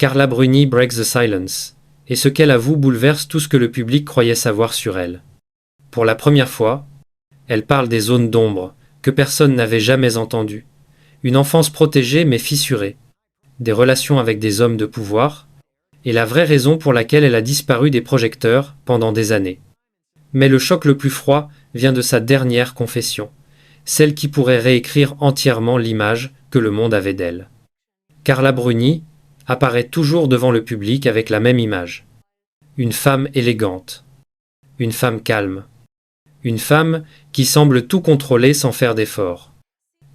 Carla Bruni breaks the silence, et ce qu'elle avoue bouleverse tout ce que le public croyait savoir sur elle. Pour la première fois, elle parle des zones d'ombre, que personne n'avait jamais entendues. Une enfance protégée mais fissurée, des relations avec des hommes de pouvoir, et la vraie raison pour laquelle elle a disparu des projecteurs pendant des années. Mais le choc le plus froid vient de sa dernière confession, celle qui pourrait réécrire entièrement l'image que le monde avait d'elle. Carla Bruni apparaît toujours devant le public avec la même image. Une femme élégante, une femme calme, une femme qui semble tout contrôler sans faire d'effort.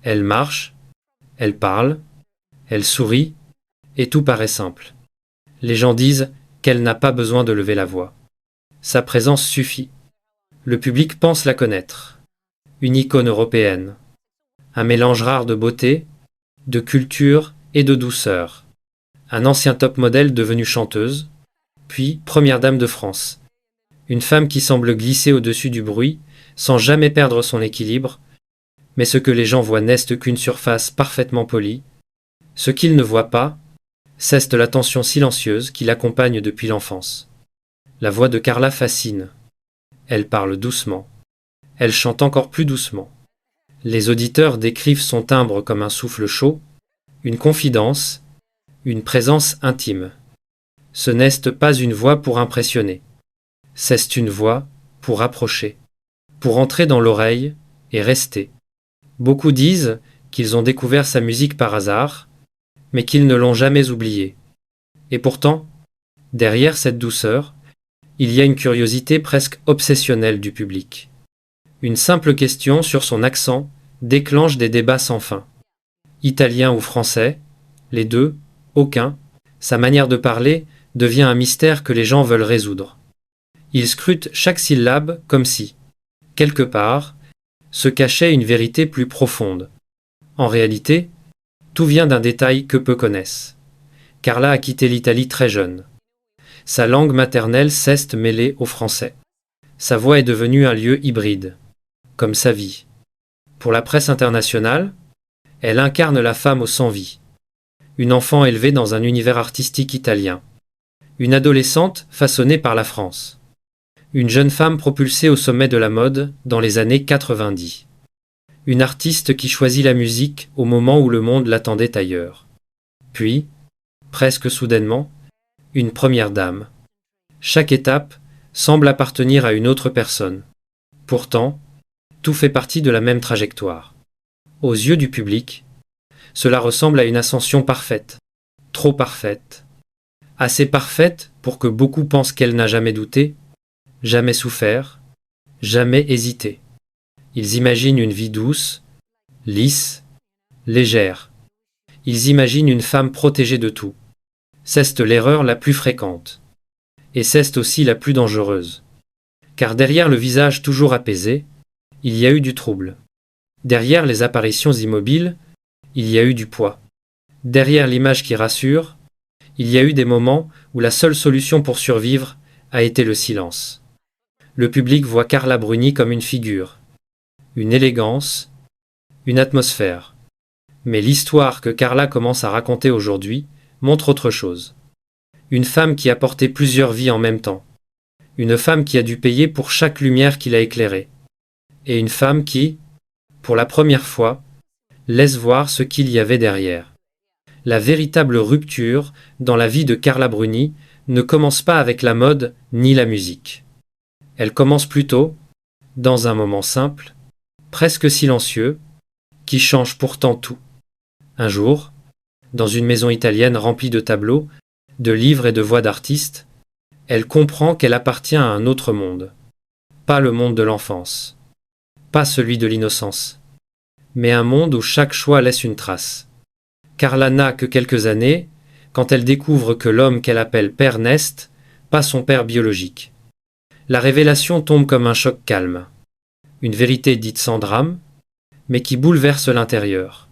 Elle marche, elle parle, elle sourit, et tout paraît simple. Les gens disent qu'elle n'a pas besoin de lever la voix. Sa présence suffit. Le public pense la connaître. Une icône européenne. Un mélange rare de beauté, de culture et de douceur. Un ancien top modèle devenu chanteuse, puis première dame de France. Une femme qui semble glisser au-dessus du bruit, sans jamais perdre son équilibre, mais ce que les gens voient n'est qu'une surface parfaitement polie. Ce qu'ils ne voient pas, c'est la tension silencieuse qui l'accompagne depuis l'enfance. La voix de Carla fascine. Elle parle doucement. Elle chante encore plus doucement. Les auditeurs décrivent son timbre comme un souffle chaud, une confidence, une présence intime. Ce n'est pas une voix pour impressionner. C'est une voix pour approcher, pour entrer dans l'oreille et rester. Beaucoup disent qu'ils ont découvert sa musique par hasard, mais qu'ils ne l'ont jamais oubliée. Et pourtant, derrière cette douceur, il y a une curiosité presque obsessionnelle du public. Une simple question sur son accent déclenche des débats sans fin. Italien ou français, les deux, aucun, sa manière de parler devient un mystère que les gens veulent résoudre. Ils scrutent chaque syllabe comme si, quelque part, se cachait une vérité plus profonde. En réalité, tout vient d'un détail que peu connaissent. Carla a quitté l'Italie très jeune. Sa langue maternelle s'est mêlée au français. Sa voix est devenue un lieu hybride, comme sa vie. Pour la presse internationale, elle incarne la femme au sans-vie. Une enfant élevée dans un univers artistique italien. Une adolescente façonnée par la France. Une jeune femme propulsée au sommet de la mode dans les années 90. Une artiste qui choisit la musique au moment où le monde l'attendait ailleurs. Puis, presque soudainement, une première dame. Chaque étape semble appartenir à une autre personne. Pourtant, tout fait partie de la même trajectoire. Aux yeux du public, cela ressemble à une ascension parfaite, trop parfaite, assez parfaite pour que beaucoup pensent qu'elle n'a jamais douté, jamais souffert, jamais hésité. Ils imaginent une vie douce, lisse, légère. Ils imaginent une femme protégée de tout. C'est l'erreur la plus fréquente. Et c'est aussi la plus dangereuse. Car derrière le visage toujours apaisé, il y a eu du trouble. Derrière les apparitions immobiles, il y a eu du poids. Derrière l'image qui rassure, il y a eu des moments où la seule solution pour survivre a été le silence. Le public voit Carla Bruni comme une figure, une élégance, une atmosphère. Mais l'histoire que Carla commence à raconter aujourd'hui montre autre chose. Une femme qui a porté plusieurs vies en même temps. Une femme qui a dû payer pour chaque lumière qui l'a éclairée. Et une femme qui, pour la première fois, laisse voir ce qu'il y avait derrière. La véritable rupture dans la vie de Carla Bruni ne commence pas avec la mode ni la musique. Elle commence plutôt dans un moment simple, presque silencieux, qui change pourtant tout. Un jour, dans une maison italienne remplie de tableaux, de livres et de voix d'artistes, elle comprend qu'elle appartient à un autre monde. Pas le monde de l'enfance, pas celui de l'innocence, mais un monde où chaque choix laisse une trace. Carla n'a que quelques années quand elle découvre que l'homme qu'elle appelle père n'est pas son père biologique. La révélation tombe comme un choc calme. Une vérité dite sans drame, mais qui bouleverse l'intérieur.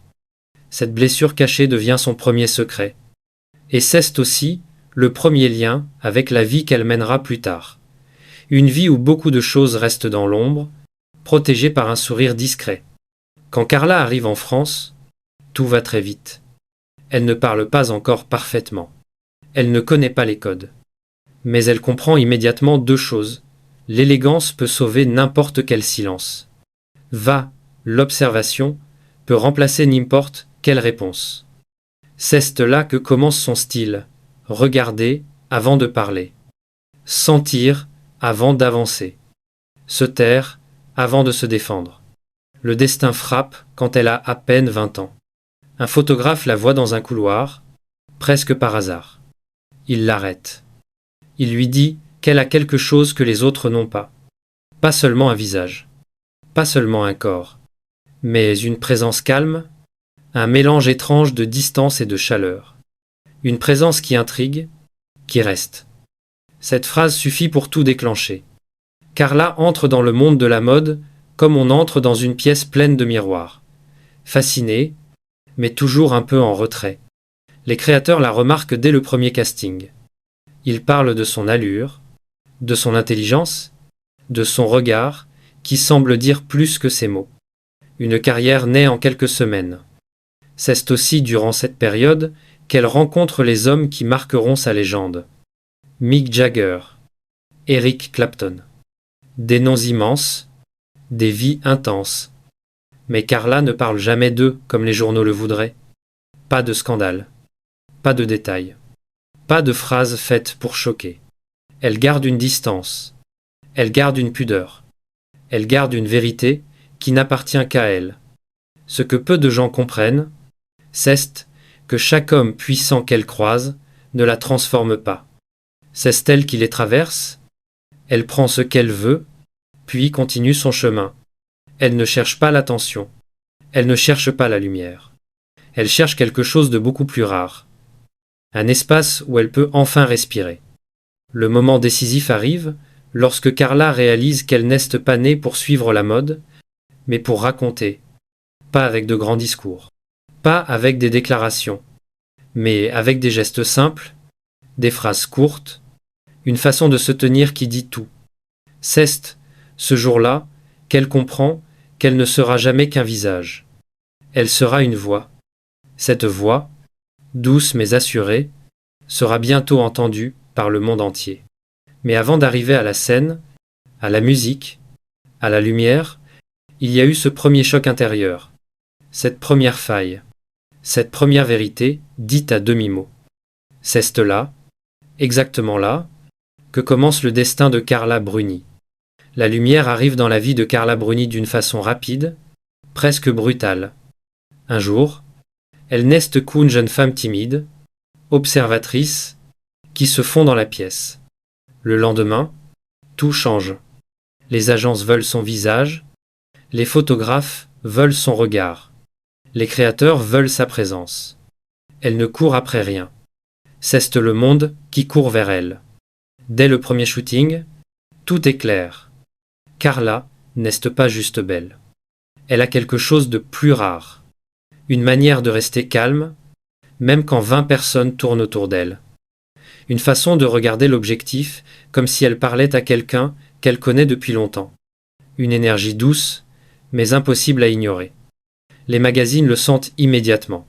Cette blessure cachée devient son premier secret. Et c'est aussi le premier lien avec la vie qu'elle mènera plus tard. Une vie où beaucoup de choses restent dans l'ombre, protégées par un sourire discret. Quand Carla arrive en France, tout va très vite. Elle ne parle pas encore parfaitement. Elle ne connaît pas les codes. Mais elle comprend immédiatement deux choses. L'élégance peut sauver n'importe quel silence. L'observation, peut remplacer n'importe quelle réponse. C'est là que commence son style. Regarder avant de parler. Sentir avant d'avancer. Se taire avant de se défendre. Le destin frappe quand elle a à peine 20 ans. Un photographe la voit dans un couloir, presque par hasard. Il l'arrête. Il lui dit qu'elle a quelque chose que les autres n'ont pas. Pas seulement un visage, pas seulement un corps, mais une présence calme, un mélange étrange de distance et de chaleur. Une présence qui intrigue, qui reste. Cette phrase suffit pour tout déclencher. Carla entre dans le monde de la mode comme on entre dans une pièce pleine de miroirs. Fascinée, mais toujours un peu en retrait. Les créateurs la remarquent dès le premier casting. Ils parlent de son allure, de son intelligence, de son regard, qui semble dire plus que ses mots. Une carrière née en quelques semaines. C'est aussi durant cette période qu'elle rencontre les hommes qui marqueront sa légende. Mick Jagger, Eric Clapton. Des noms immenses, des vies intenses. Mais Carla ne parle jamais d'eux comme les journaux le voudraient. Pas de scandale, pas de détails, pas de phrases faites pour choquer. Elle garde une distance, elle garde une pudeur, elle garde une vérité qui n'appartient qu'à elle. Ce que peu de gens comprennent, c'est que chaque homme puissant qu'elle croise ne la transforme pas. C'est elle qui les traverse, elle prend ce qu'elle veut, puis continue son chemin. Elle ne cherche pas l'attention, elle ne cherche pas la lumière. Elle cherche quelque chose de beaucoup plus rare. Un espace où elle peut enfin respirer. Le moment décisif arrive lorsque Carla réalise qu'elle n'est pas née pour suivre la mode, mais pour raconter. Pas avec de grands discours, pas avec des déclarations, mais avec des gestes simples, des phrases courtes, une façon de se tenir qui dit tout. C'est, ce jour-là, qu'elle comprend qu'elle ne sera jamais qu'un visage. Elle sera une voix. Cette voix, douce mais assurée, sera bientôt entendue par le monde entier. Mais avant d'arriver à la scène, à la musique, à la lumière, il y a eu ce premier choc intérieur, cette première faille, cette première vérité dite à demi-mot. C'est là, exactement là, que commence le destin de Carla Bruni. La lumière arrive dans la vie de Carla Bruni d'une façon rapide, presque brutale. Un jour, elle n'est qu'une jeune femme timide, observatrice, qui se fond dans la pièce. Le lendemain, tout change. Les agences veulent son visage, les photographes veulent son regard, les créateurs veulent sa présence. Elle ne court après rien. C'est le monde qui court vers elle. Dès le premier shooting, tout est clair. Carla n'est pas juste belle. Elle a quelque chose de plus rare. Une manière de rester calme, même quand 20 personnes tournent autour d'elle. Une façon de regarder l'objectif comme si elle parlait à quelqu'un qu'elle connaît depuis longtemps. Une énergie douce, mais impossible à ignorer. Les magazines le sentent immédiatement.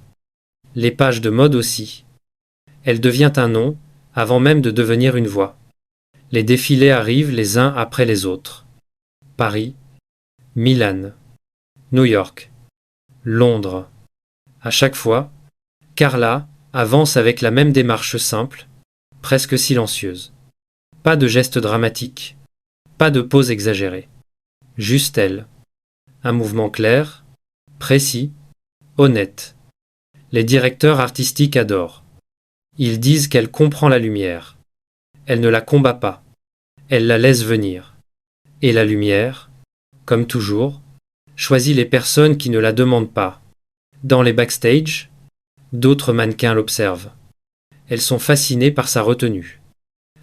Les pages de mode aussi. Elle devient un nom, avant même de devenir une voix. Les défilés arrivent les uns après les autres. Paris, Milan, New York, Londres. À chaque fois, Carla avance avec la même démarche simple, presque silencieuse. Pas de gestes dramatiques, pas de pose exagérée. Juste elle. Un mouvement clair, précis, honnête. Les directeurs artistiques adorent. Ils disent qu'elle comprend la lumière. Elle ne la combat pas. Elle la laisse venir. Et la lumière, comme toujours, choisit les personnes qui ne la demandent pas. Dans les backstage, d'autres mannequins l'observent. Elles sont fascinées par sa retenue,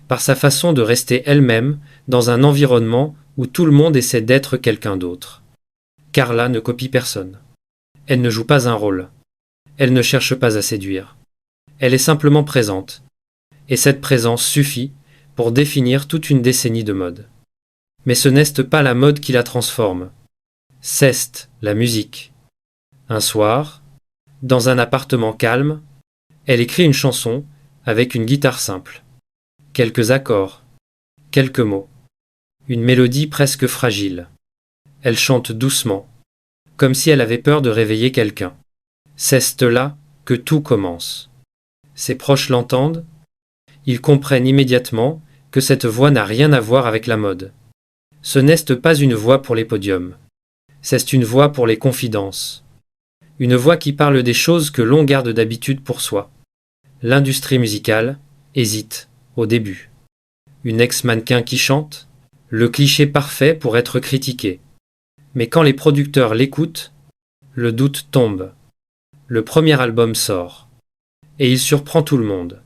par sa façon de rester elle-même dans un environnement où tout le monde essaie d'être quelqu'un d'autre. Carla ne copie personne. Elle ne joue pas un rôle. Elle ne cherche pas à séduire. Elle est simplement présente. Et cette présence suffit pour définir toute une décennie de mode. Mais ce n'est pas la mode qui la transforme. C'est la musique. Un soir, dans un appartement calme, elle écrit une chanson avec une guitare simple. Quelques accords, quelques mots. Une mélodie presque fragile. Elle chante doucement, comme si elle avait peur de réveiller quelqu'un. C'est là que tout commence. Ses proches l'entendent, ils comprennent immédiatement que cette voix n'a rien à voir avec la mode. Ce n'est pas une voix pour les podiums. C'est une voix pour les confidences. Une voix qui parle des choses que l'on garde d'habitude pour soi. L'industrie musicale hésite, au début. Une ex-mannequin qui chante, le cliché parfait pour être critiqué. Mais quand les producteurs l'écoutent, le doute tombe. Le premier album sort. Et il surprend tout le monde.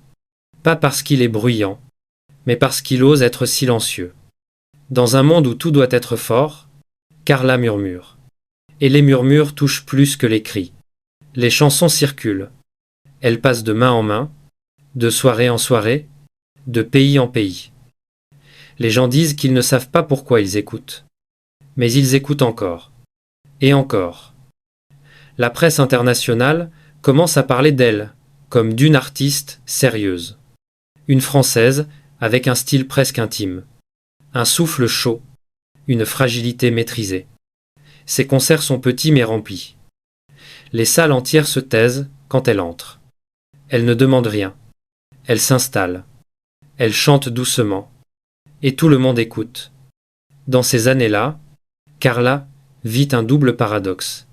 Pas parce qu'il est bruyant, mais parce qu'il ose être silencieux. Dans un monde où tout doit être fort, Carla murmure. Et les murmures touchent plus que les cris. Les chansons circulent. Elles passent de main en main, de soirée en soirée, de pays en pays. Les gens disent qu'ils ne savent pas pourquoi ils écoutent. Mais ils écoutent encore. Et encore. La presse internationale commence à parler d'elle, comme d'une artiste sérieuse. Une Française avec un style presque intime. Un souffle chaud. Une fragilité maîtrisée. Ses concerts sont petits mais remplis. Les salles entières se taisent quand elle entre. Elle ne demande rien. Elle s'installe. Elle chante doucement. Et tout le monde écoute. Dans ces années-là, Carla vit un double paradoxe.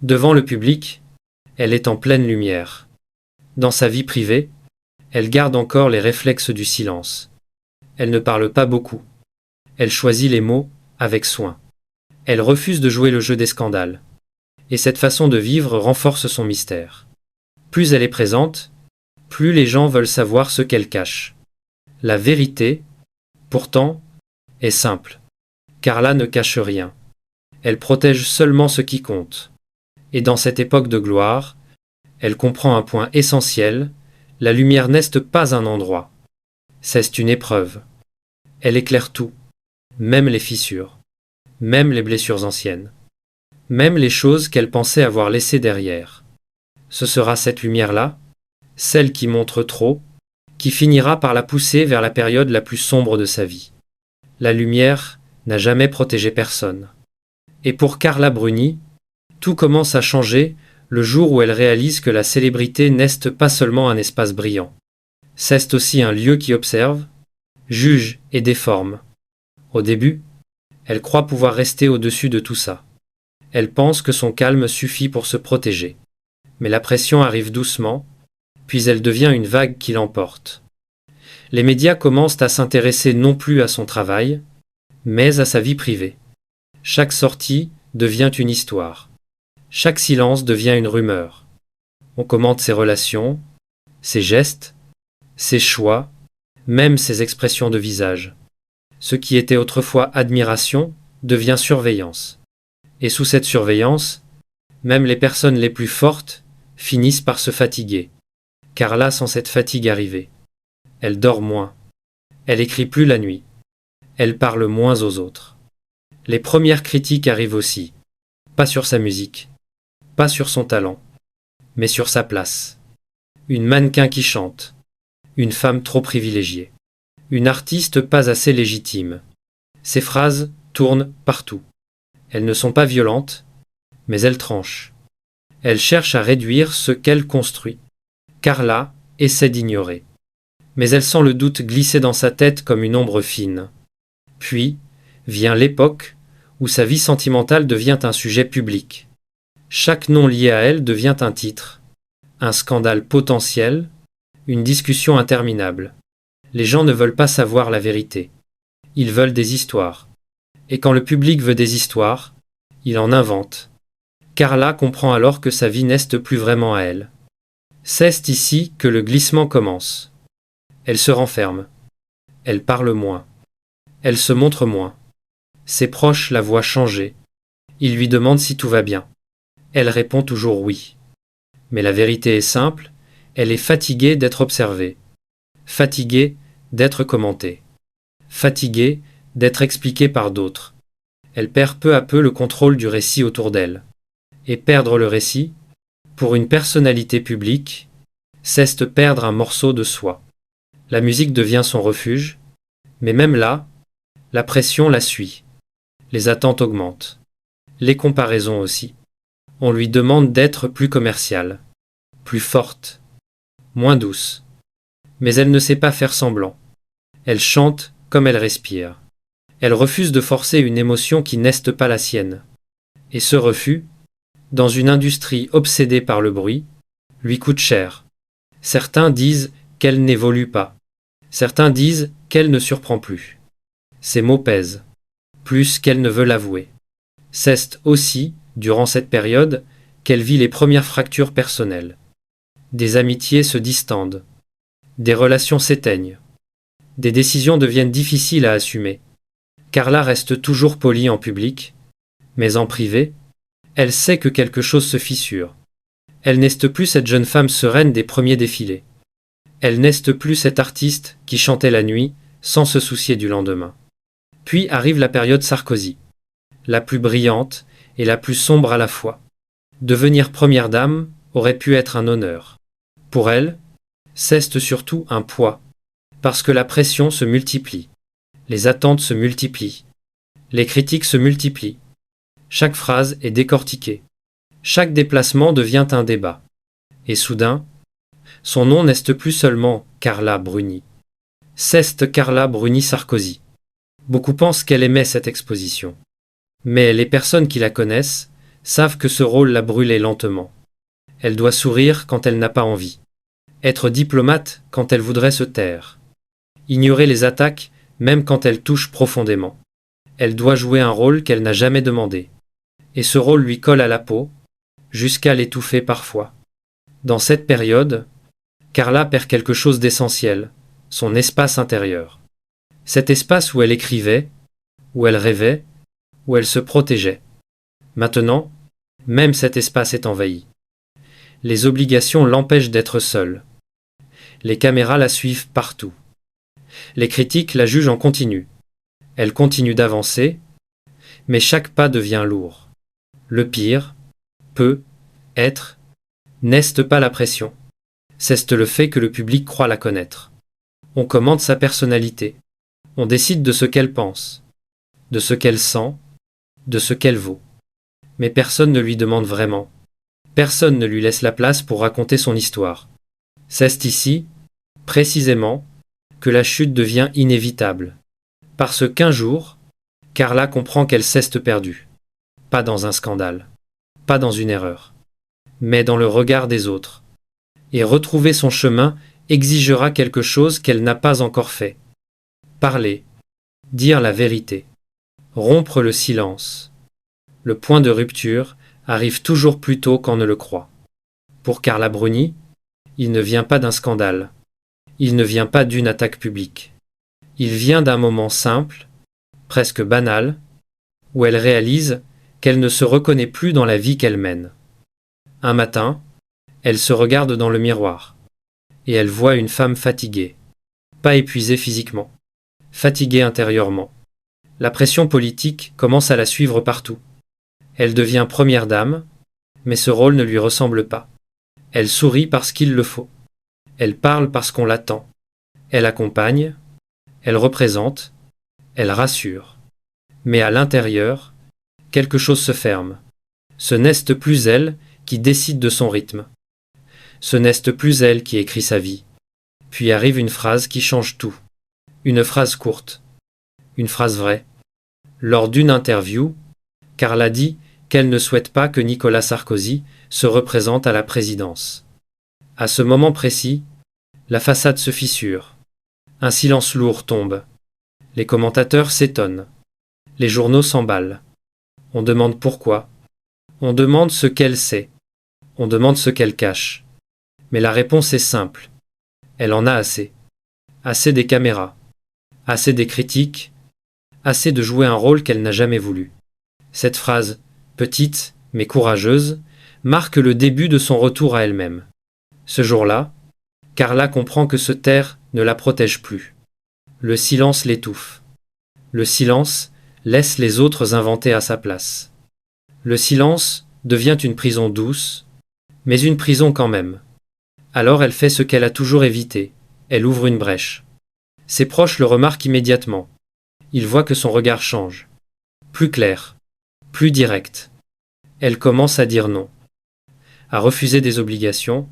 Devant le public, elle est en pleine lumière. Dans sa vie privée, elle garde encore les réflexes du silence. Elle ne parle pas beaucoup. Elle choisit les mots avec soin. Elle refuse de jouer le jeu des scandales. Et cette façon de vivre renforce son mystère. Plus elle est présente, plus les gens veulent savoir ce qu'elle cache. La vérité, pourtant, est simple. Carla ne cache rien. Elle protège seulement ce qui compte. Et dans cette époque de gloire, elle comprend un point essentiel, la lumière n'est pas un endroit. C'est une épreuve. Elle éclaire tout, même les fissures, même les blessures anciennes, même les choses qu'elle pensait avoir laissées derrière. Ce sera cette lumière-là, celle qui montre trop, qui finira par la pousser vers la période la plus sombre de sa vie. La lumière n'a jamais protégé personne. Et pour Carla Bruni, tout commence à changer le jour où elle réalise que la célébrité n'est pas seulement un espace brillant. C'est aussi un lieu qui observe, juge et déforme. Au début, elle croit pouvoir rester au-dessus de tout ça. Elle pense que son calme suffit pour se protéger. Mais la pression arrive doucement, puis elle devient une vague qui l'emporte. Les médias commencent à s'intéresser non plus à son travail, mais à sa vie privée. Chaque sortie devient une histoire. Chaque silence devient une rumeur. On commente ses relations, ses gestes, ses choix, même ses expressions de visage. Ce qui était autrefois admiration devient surveillance. Et sous cette surveillance, même les personnes les plus fortes finissent par se fatiguer. Carla sent cette fatigue arriver. Elle dort moins. Elle écrit plus la nuit. Elle parle moins aux autres. Les premières critiques arrivent aussi. Pas sur sa musique, pas sur son talent, mais sur sa place. Une mannequin qui chante. Une femme trop privilégiée. Une artiste pas assez légitime. Ses phrases tournent partout. Elles ne sont pas violentes, mais elles tranchent. Elles cherchent à réduire ce qu'elle construit. Carla essaie d'ignorer. Mais elle sent le doute glisser dans sa tête comme une ombre fine. Puis vient l'époque où sa vie sentimentale devient un sujet public. Chaque nom lié à elle devient un titre, un scandale potentiel, une discussion interminable. Les gens ne veulent pas savoir la vérité. Ils veulent des histoires. Et quand le public veut des histoires, il en invente. Carla comprend alors que sa vie n'est plus vraiment à elle. C'est ici que le glissement commence. Elle se renferme. Elle parle moins. Elle se montre moins. Ses proches la voient changer. Ils lui demandent si tout va bien. Elle répond toujours oui. Mais la vérité est simple, elle est fatiguée d'être observée. Fatiguée d'être commentée. Fatiguée d'être expliquée par d'autres. Elle perd peu à peu le contrôle du récit autour d'elle. Et perdre le récit, pour une personnalité publique, cesse de perdre un morceau de soi. La musique devient son refuge, mais même là, la pression la suit. Les attentes augmentent. Les comparaisons aussi. On lui demande d'être plus commerciale, plus forte, moins douce. Mais elle ne sait pas faire semblant. Elle chante comme elle respire. Elle refuse de forcer une émotion qui n'est pas la sienne. Et ce refus, dans une industrie obsédée par le bruit, lui coûte cher. Certains disent qu'elle n'évolue pas. Certains disent qu'elle ne surprend plus. Ces mots pèsent, plus qu'elle ne veut l'avouer. C'est aussi, durant cette période, qu'elle vit les premières fractures personnelles. Des amitiés se distendent. Des relations s'éteignent. Des décisions deviennent difficiles à assumer. Carla reste toujours polie en public, mais en privé, elle sait que quelque chose se fissure. Elle n'est plus cette jeune femme sereine des premiers défilés. Elle n'est plus cette artiste qui chantait la nuit sans se soucier du lendemain. Puis arrive la période Sarkozy, la plus brillante et la plus sombre à la fois. Devenir première dame aurait pu être un honneur. Pour elle, c'est surtout un poids, parce que la pression se multiplie, les attentes se multiplient, les critiques se multiplient. Chaque phrase est décortiquée. Chaque déplacement devient un débat. Et soudain, son nom n'est plus seulement Carla Bruni. C'est Carla Bruni Sarkozy. Beaucoup pensent qu'elle aimait cette exposition. Mais les personnes qui la connaissent savent que ce rôle l'a brûlée lentement. Elle doit sourire quand elle n'a pas envie. Être diplomate quand elle voudrait se taire. Ignorer les attaques même quand elle touche profondément. Elle doit jouer un rôle qu'elle n'a jamais demandé. Et ce rôle lui colle à la peau, jusqu'à l'étouffer parfois. Dans cette période, Carla perd quelque chose d'essentiel, son espace intérieur. Cet espace où elle écrivait, où elle rêvait, où elle se protégeait. Maintenant, même cet espace est envahi. Les obligations l'empêchent d'être seule. Les caméras la suivent partout. Les critiques la jugent en continu. Elle continue d'avancer, mais chaque pas devient lourd. Le pire peut être, n'est pas la pression. C'est le fait que le public croit la connaître. On commande sa personnalité. On décide de ce qu'elle pense, de ce qu'elle sent, de ce qu'elle vaut. Mais personne ne lui demande vraiment. Personne ne lui laisse la place pour raconter son histoire. C'est ici, précisément, que la chute devient inévitable. Parce qu'un jour, Carla comprend qu'elle s'est perdue. Pas dans un scandale, pas dans une erreur, mais dans le regard des autres. Et retrouver son chemin exigera quelque chose qu'elle n'a pas encore fait. Parler, dire la vérité, rompre le silence. Le point de rupture arrive toujours plus tôt qu'on ne le croit. Pour Carla Bruni, il ne vient pas d'un scandale. Il ne vient pas d'une attaque publique. Il vient d'un moment simple, presque banal, où elle réalise qu'elle ne se reconnaît plus dans la vie qu'elle mène. Un matin, elle se regarde dans le miroir, et elle voit une femme fatiguée, pas épuisée physiquement, fatiguée intérieurement. La pression politique commence à la suivre partout. Elle devient première dame, mais ce rôle ne lui ressemble pas. Elle sourit parce qu'il le faut. Elle parle parce qu'on l'attend. Elle accompagne, elle représente, elle rassure. Mais à l'intérieur, quelque chose se ferme. Ce n'est plus elle qui décide de son rythme. Ce n'est plus elle qui écrit sa vie. Puis arrive une phrase qui change tout. Une phrase courte. Une phrase vraie. Lors d'une interview, Carla dit qu'elle ne souhaite pas que Nicolas Sarkozy se représente à la présidence. À ce moment précis, la façade se fissure. Un silence lourd tombe. Les commentateurs s'étonnent. Les journaux s'emballent. On demande pourquoi. On demande ce qu'elle sait. On demande ce qu'elle cache. Mais la réponse est simple. Elle en a assez. Assez des caméras. Assez des critiques. Assez de jouer un rôle qu'elle n'a jamais voulu. Cette phrase, petite mais courageuse, marque le début de son retour à elle-même. Ce jour-là, Carla comprend que se taire ne la protège plus. Le silence l'étouffe. Le silence laisse les autres inventer à sa place. Le silence devient une prison douce, mais une prison quand même. Alors elle fait ce qu'elle a toujours évité, elle ouvre une brèche. Ses proches le remarquent immédiatement. Ils voient que son regard change. Plus clair, plus direct. Elle commence à dire non, à refuser des obligations,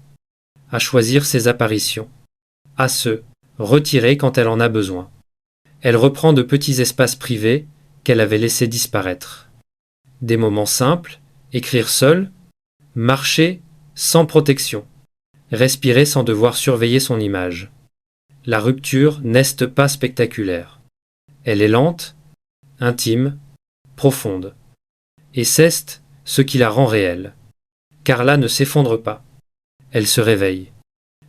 à choisir ses apparitions, à se retirer quand elle en a besoin. Elle reprend de petits espaces privés qu'elle avait laissés disparaître. Des moments simples, écrire seul, marcher sans protection, respirer sans devoir surveiller son image. La rupture n'est pas spectaculaire. Elle est lente, intime, profonde. Et c'est ce qui la rend réelle. Carla ne s'effondre pas. Elle se réveille.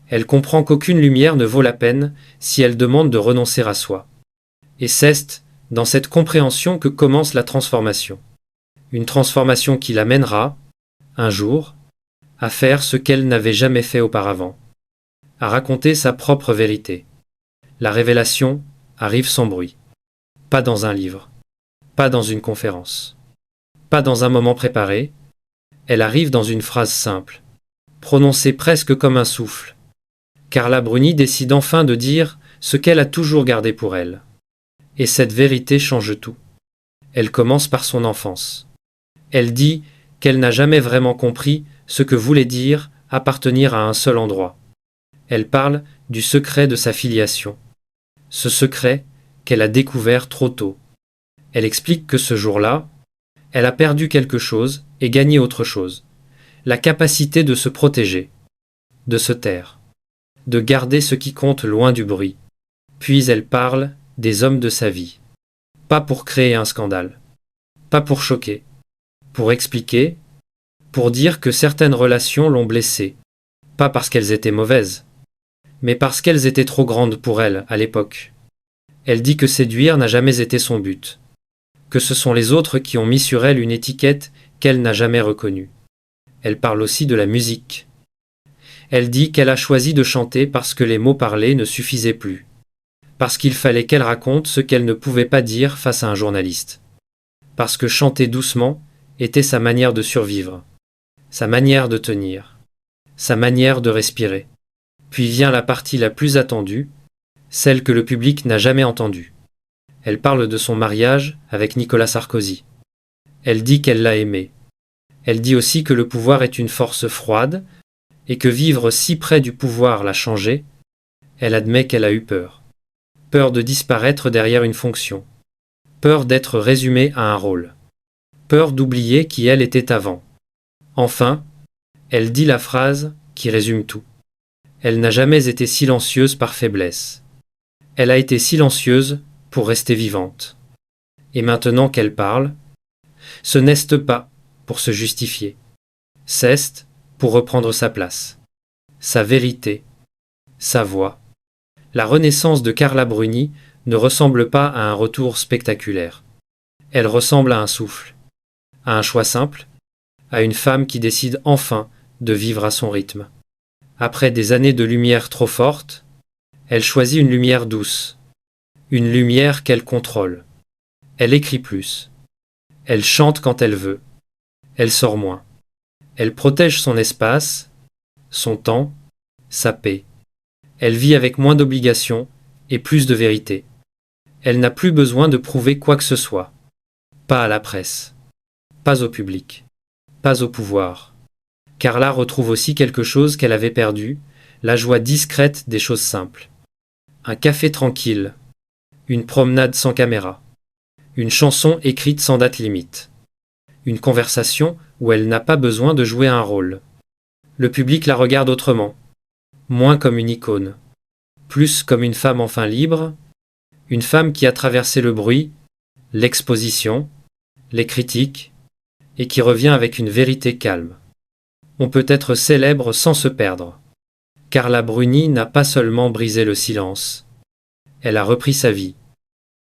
Elle comprend qu'aucune lumière ne vaut la peine si elle demande de renoncer à soi. Et c'est dans cette compréhension que commence la transformation. Une transformation qui l'amènera, un jour, à faire ce qu'elle n'avait jamais fait auparavant, à raconter sa propre vérité. La révélation arrive sans bruit. Pas dans un livre, pas dans une conférence, pas dans un moment préparé, elle arrive dans une phrase simple, prononcée presque comme un souffle. Carla Bruni décide enfin de dire ce qu'elle a toujours gardé pour elle. Et cette vérité change tout. Elle commence par son enfance. Elle dit qu'elle n'a jamais vraiment compris ce que voulait dire appartenir à un seul endroit. Elle parle du secret de sa filiation. Ce secret qu'elle a découvert trop tôt. Elle explique que ce jour-là, elle a perdu quelque chose et gagné autre chose. La capacité de se protéger, de se taire, de garder ce qui compte loin du bruit. Puis elle parle des hommes de sa vie. Pas pour créer un scandale, pas pour choquer, pour expliquer, pour dire que certaines relations l'ont blessée, pas parce qu'elles étaient mauvaises, mais parce qu'elles étaient trop grandes pour elle à l'époque. Elle dit que séduire n'a jamais été son but, que ce sont les autres qui ont mis sur elle une étiquette qu'elle n'a jamais reconnue. Elle parle aussi de la musique. Elle dit qu'elle a choisi de chanter parce que les mots parlés ne suffisaient plus, parce qu'il fallait qu'elle raconte ce qu'elle ne pouvait pas dire face à un journaliste, parce que chanter doucement était sa manière de survivre, sa manière de tenir, sa manière de respirer. Puis vient la partie la plus attendue, celle que le public n'a jamais entendue. Elle parle de son mariage avec Nicolas Sarkozy. Elle dit qu'elle l'a aimé. Elle dit aussi que le pouvoir est une force froide et que vivre si près du pouvoir l'a changée. Elle admet qu'elle a eu peur. Peur de disparaître derrière une fonction. Peur d'être résumée à un rôle. Peur d'oublier qui elle était avant. Enfin, elle dit la phrase qui résume tout. Elle n'a jamais été silencieuse par faiblesse. Elle a été silencieuse pour rester vivante. Et maintenant qu'elle parle, ce n'est pas pour se justifier. C'est pour reprendre sa place, sa vérité, sa voix. La renaissance de Carla Bruni ne ressemble pas à un retour spectaculaire. Elle ressemble à un souffle, à un choix simple, à une femme qui décide enfin de vivre à son rythme. Après des années de lumière trop forte, elle choisit une lumière douce, une lumière qu'elle contrôle. Elle écrit plus. Elle chante quand elle veut. Elle sort moins. Elle protège son espace, son temps, sa paix. Elle vit avec moins d'obligations et plus de vérité. Elle n'a plus besoin de prouver quoi que ce soit. Pas à la presse. Pas au public. Pas au pouvoir. Carla retrouve aussi quelque chose qu'elle avait perdu, la joie discrète des choses simples. Un café tranquille. Une promenade sans caméra. Une chanson écrite sans date limite. Une conversation où elle n'a pas besoin de jouer un rôle. Le public la regarde autrement. Moins comme une icône. Plus comme une femme enfin libre. Une femme qui a traversé le bruit, l'exposition, les critiques, et qui revient avec une vérité calme. On peut être célèbre sans se perdre. Carla Bruni n'a pas seulement brisé le silence. Elle a repris sa vie.